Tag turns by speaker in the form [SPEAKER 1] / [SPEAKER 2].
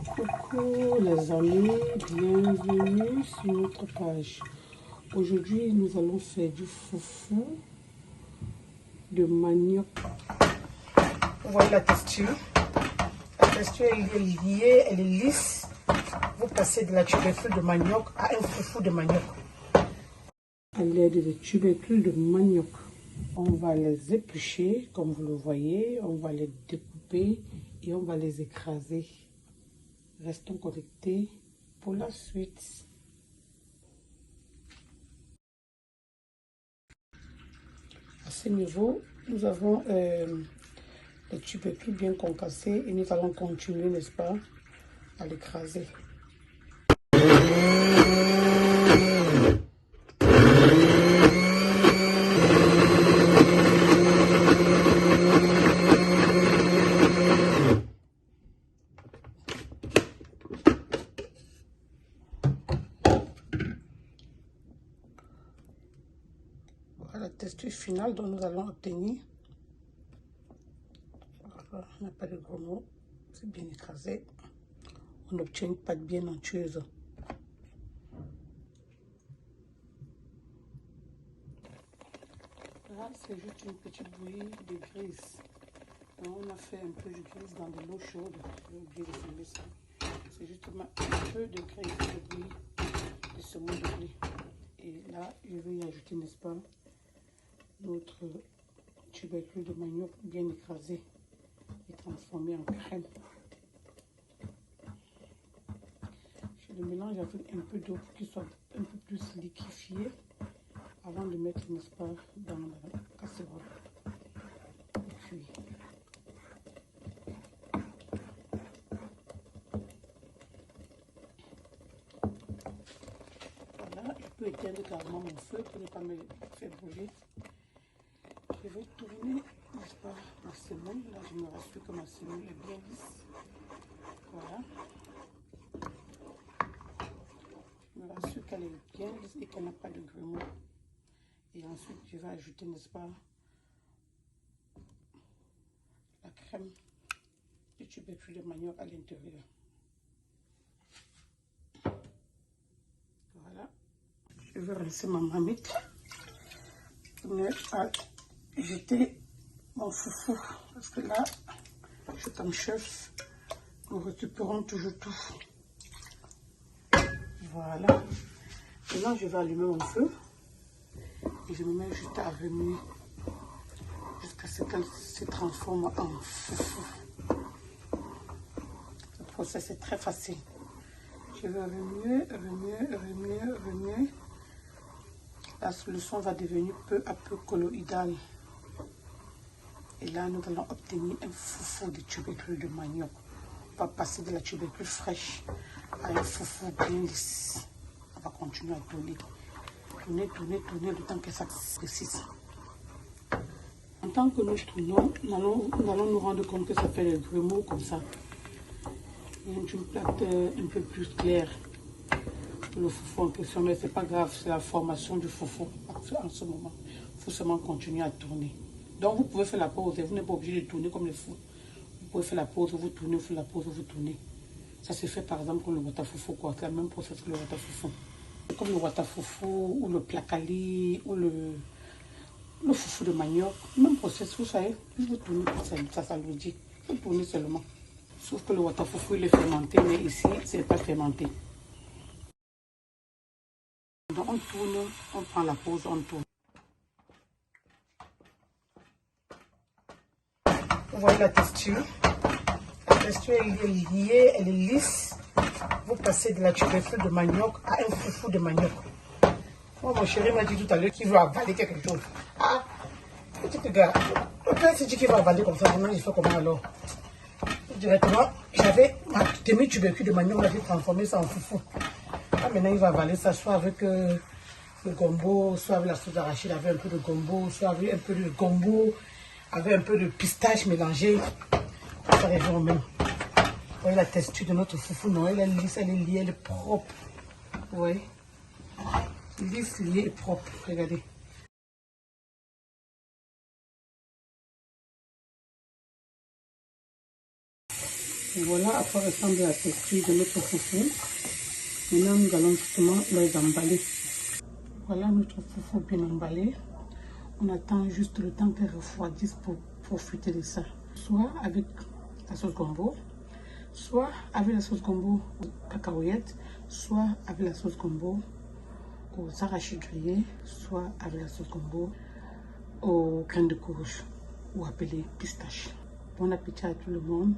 [SPEAKER 1] Coucou les amis, bienvenue sur notre page. Aujourd'hui, nous allons faire du foufou de manioc. Vous voyez la texture? La texture elle est liée, elle est lisse. Vous passez de la tubercule de manioc à un foufou de manioc. À l'aide de tubercules de manioc, on va les éplucher comme vous le voyez, on va les découper et on va les écraser. Restons connectés pour la suite. À ce niveau, nous avons les tubercules bien concassés et nous allons continuer, n'est-ce pas, à l'écraser. Voilà la texture finale dont nous allons obtenir. Voilà, on n'a pas de gros mots, c'est bien écrasé. On obtient une pâte bien onctueuse. Là, c'est juste une petite bouillie de graisse. Donc, on a fait un peu de graisse dans de l'eau chaude. J'ai oublié de filmer ça. C'est justement un peu de graisse de bouillie de semoule de blé. Et là, je vais y ajouter, n'est-ce pas, notre tubercule de manioc bien écrasé et transformé en crème. Je le mélange avec un peu d'eau pour qu'il soit un peu plus liquéfié avant de mettre, n'est-ce pas, dans la casserole et cuire. Voilà, je peux éteindre carrément mon feu pour ne pas me faire brûler. Je vais tourner, n'est-ce pas, ma semoule. Là, je me rassure que ma semoule est bien lisse. Voilà. Je me rassure qu'elle est bien lisse et qu'elle n'a pas de grumeaux. Et ensuite, je vais ajouter, n'est-ce pas, la crème de tubercule de manioc à l'intérieur. Voilà. Je vais rincer ma marmite. À jeter mon foufou. Parce que là, je suis comme chef. Nous récupérons toujours tout. Voilà. Maintenant, je vais allumer mon feu. Et je me mets juste à remuer jusqu'à ce qu'elle se transforme en foufou. Le processus est très facile. Je vais remuer. Là, le son va devenir peu à peu colloïdal. Et là, nous allons obtenir un foufou de tubercule de manioc. On va passer de la tubercule fraîche à un foufou bien lisse. On va continuer à tourner. Tourner le temps que ça se précise. En tant que nous tournons, nous allons nous rendre compte que ça fait des grumeaux comme ça. Il y a une plate un peu plus claire. Le foufou en question, mais c'est pas grave, c'est la formation du foufou en ce moment. Il faut seulement continuer à tourner. Donc vous pouvez faire la pause, vous n'êtes pas obligé de tourner comme les fous. Vous pouvez faire la pause, vous tournez, vous faites la pause, vous tournez. Ça se fait par exemple comme le watafoufou, quoi. C'est le même processus que le watafoufou. Comme le watafoufou ou le plakali ou le foufou de manioc, même processus, vous savez, vous tournez, ça s'alourdit. Vous tournez seulement. Sauf que le watafoufou il est fermenté, mais ici, ce n'est pas fermenté. Donc on tourne, on prend la pause, on tourne. Vous voyez la texture? La texture elle est liée, elle est lisse. Vous passez de la tubercule de manioc à un foufou de manioc. Moi, mon chéri m'a dit tout à l'heure qu'il veut avaler quelque chose. Ah, petit gars, le père s'est dit qu'il va avaler comme ça. Maintenant, il fait comment alors? Directement, j'avais ma demi-tubercule de manioc, j'avais transformé ça en foufou. Ah, maintenant, il va avaler ça soit avec le gombo, soit avec la sauce d'arachide, avec un peu de gombo, soit avec un peu de gombo, avec un peu de pistache mélangé. Ça revient au même. Vous voyez la texture de notre foufou, non? Elle est lisse, elle est liée, elle est propre. Vous voyez? Lisse, liée et propre. Regardez. Et voilà à quoi ressemble la texture de notre foufou. Maintenant, nous allons justement les emballer. Voilà notre foufou bien emballé. On attend juste le temps qu'elle refroidisse pour profiter de ça. Soit avec la sauce gombo, soit avec la sauce gombo aux cacahuètes, soit avec la sauce gombo aux arachis grillés, soit avec la sauce gombo aux graines de courge ou appelée pistache. Bon appétit à tout le monde.